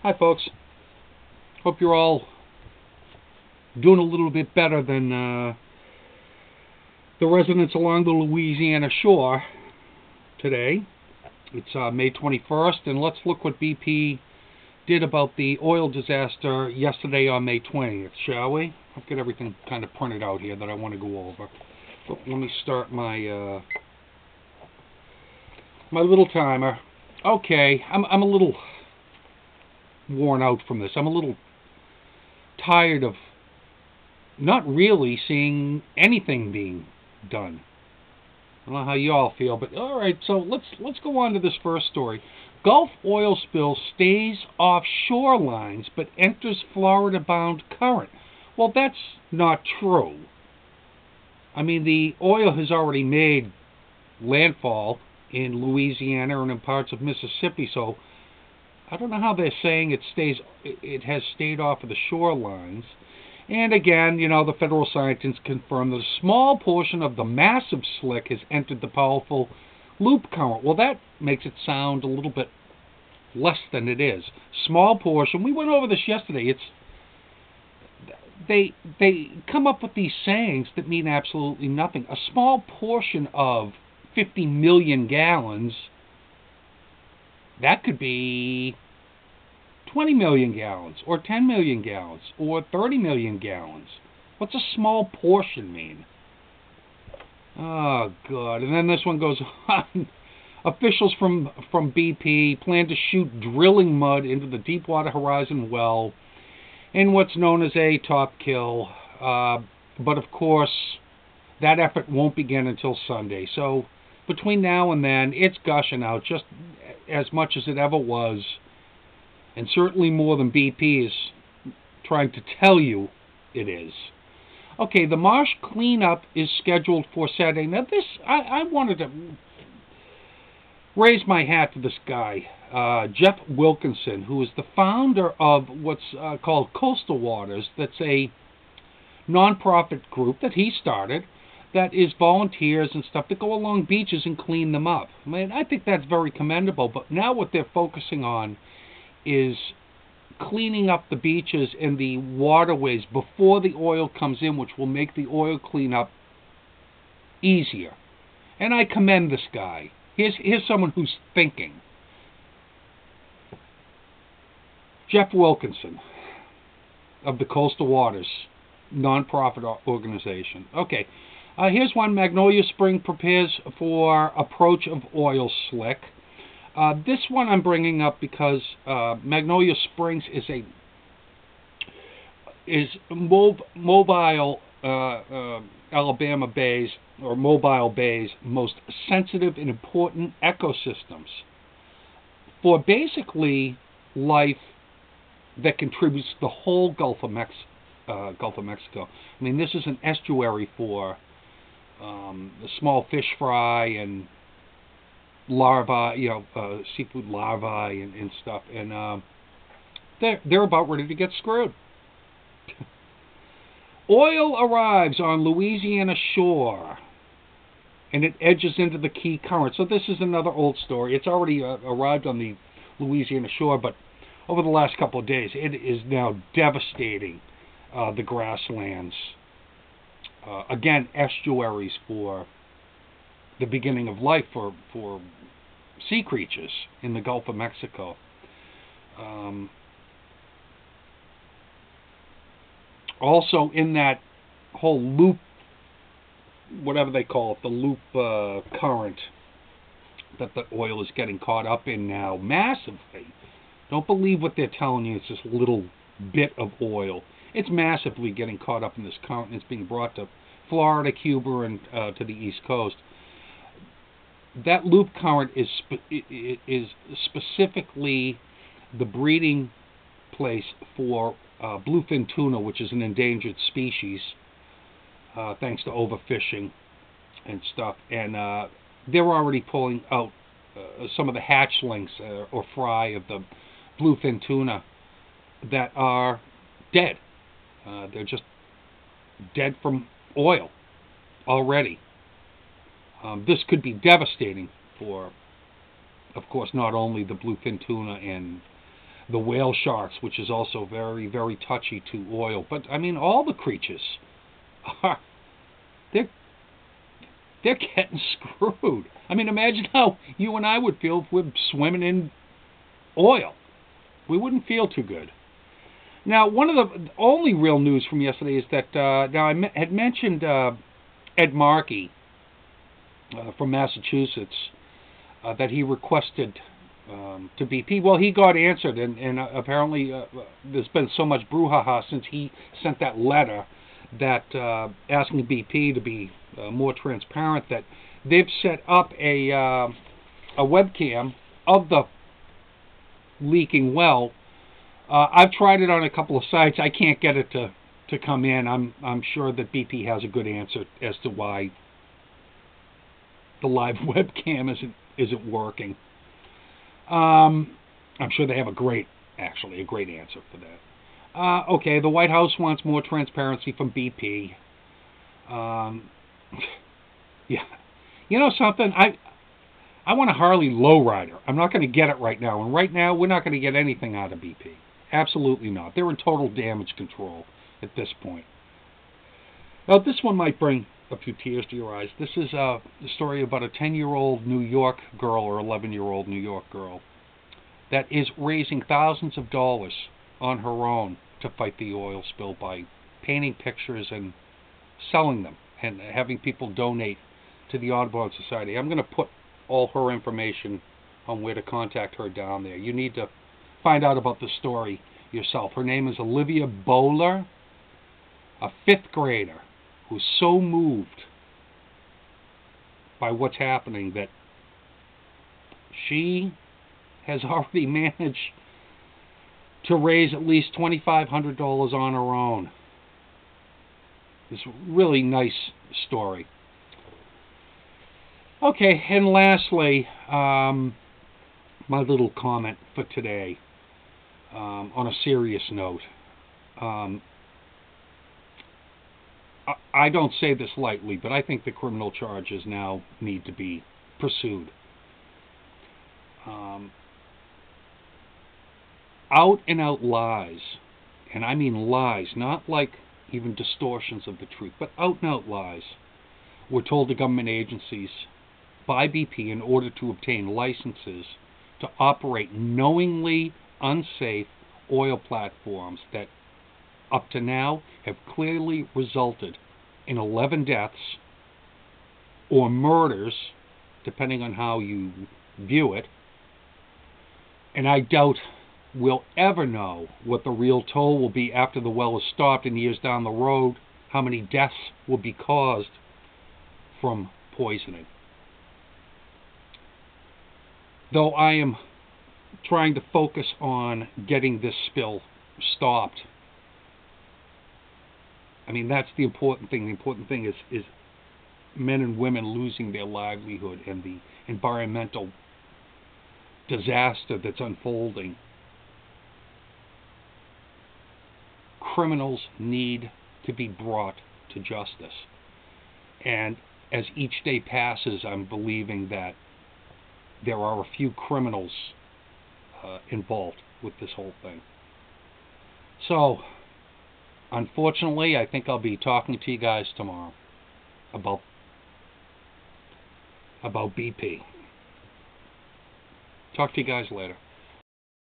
Hi folks, hope you're all doing a little bit better than the residents along the Louisiana shore today. It's May 21st, and let's look what BP did about the oil disaster yesterday on May 20th, shall we? I've got everything kind of printed out here that I want to go over. But let me start my my little timer. Okay, I'm a little worn out from this. I'm a little tired of not really seeing anything being done. I don't know how you all feel, but all right. So let's go on to this first story. Gulf oil spill stays off shorelines but enters Florida-bound current. Well, that's not true. I mean, the oil has already made landfall in Louisiana and in parts of Mississippi, so I don't know how they're saying it has stayed off of the shorelines. And again, you know, the federal scientists confirmed that a small portion of the massive slick has entered the powerful loop current. Well, that makes it sound a little bit less than it is. Small portion. We went over this yesterday. They come up with these sayings that mean absolutely nothing. A small portion of 50 million gallons, that could be 20 million gallons, or 10 million gallons, or 30 million gallons. What's a small portion mean? Oh, God. And then this one goes on. Officials from BP plan to shoot drilling mud into the Deepwater Horizon well in what's known as a top kill. But, of course, that effort won't begin until Sunday. So between now and then, it's gushing out just as much as it ever was, and certainly more than BP is trying to tell you it is. Okay, the marsh cleanup is scheduled for Saturday. Now this, I wanted to raise my hat to this guy, Jeff Wilkinson, who is the founder of what's called Coastal Waters. That's a non-profit group that he started that is volunteers and stuff that go along beaches and clean them up. I mean, I think that's very commendable, but now what they're focusing on is cleaning up the beaches and the waterways before the oil comes in, which will make the oil cleanup easier. And I commend this guy. Here's someone who's thinking. Jeff Wilkinson of the Coastal Waters non-profit organization. Okay, here's one. Magnolia Spring prepares for approach of oil slick. This one I'm bringing up because Magnolia Springs is mobile Alabama Bay's, or Mobile Bay's, most sensitive and important ecosystems for basically life that contributes to the whole Gulf of Mexico. I mean, this is an estuary for the small fish fry and larvae, seafood larvae and stuff, and they're about ready to get screwed. Oil arrives on Louisiana shore, and it edges into the key current. So this is another old story. It's already arrived on the Louisiana shore, but over the last couple of days, it is now devastating the grasslands. Again, estuaries for the beginning of life for sea creatures in the Gulf of Mexico. Also in that whole loop, whatever they call it, the loop current that the oil is getting caught up in now massively. Don't believe what they're telling you. It's this little bit of oil. It's massively getting caught up in this current, and it's being brought to Florida, Cuba, and to the East Coast. That loop current is specifically the breeding place for bluefin tuna, which is an endangered species, thanks to overfishing and stuff. And they're already pulling out some of the hatchlings or fry of the bluefin tuna that are dead. They're just dead from oil already. This could be devastating for, of course, not only the bluefin tuna and the whale sharks, which is also very, very touchy to oil. But I mean, all the creatures are they're getting screwed. I mean, imagine how you and I would feel if we're swimming in oil. We wouldn't feel too good. Now, one of the only real news from yesterday is that now I had mentioned Ed Markey from Massachusetts that he requested to BP. Well, he got answered, and apparently there's been so much brouhaha since he sent that letter that asking BP to be more transparent, that they've set up a webcam of the leaking well. I've tried it on a couple of sites. I can't get it to come in. I'm sure that BP has a good answer as to why the live webcam isn't working. I'm sure they have a great answer for that. Okay, the White House wants more transparency from BP. Yeah, you know something? I want a Harley lowrider. I'm not going to get it right now, and right now we're not going to get anything out of BP. Absolutely not. They're in total damage control at this point. Now, this one might bring a few tears to your eyes. This is the story about a 10-year-old New York girl or 11-year-old New York girl that is raising thousands of dollars on her own to fight the oil spill by painting pictures and selling them and having people donate to the Audubon Society. I'm going to put all her information on where to contact her down there. You need to find out about the story yourself. Her name is Olivia Bouler, a 5th grader who's so moved by what's happening that she has already managed to raise at least $2,500 on her own. It's a really nice story. Okay, and lastly, my little comment for today, on a serious note. I don't say this lightly, but I think the criminal charges now need to be pursued. Out and out lies, and I mean lies, not like even distortions of the truth, but out and out lies, were told to government agencies by BP in order to obtain licenses to operate knowingly unsafe oil platforms that up to now have clearly resulted in 11 deaths or murders, depending on how you view it. And I doubt we'll ever know what the real toll will be after the well is stopped in years down the road, how many deaths will be caused from poisoning. Though I am trying to focus on getting this spill stopped, I mean, that's the important thing. The important thing is men and women losing their livelihood and the environmental disaster that's unfolding. Criminals need to be brought to justice. And as each day passes, I'm believing that there are a few criminals involved with this whole thing. So, unfortunately, I think I'll be talking to you guys tomorrow about BP. Talk to you guys later.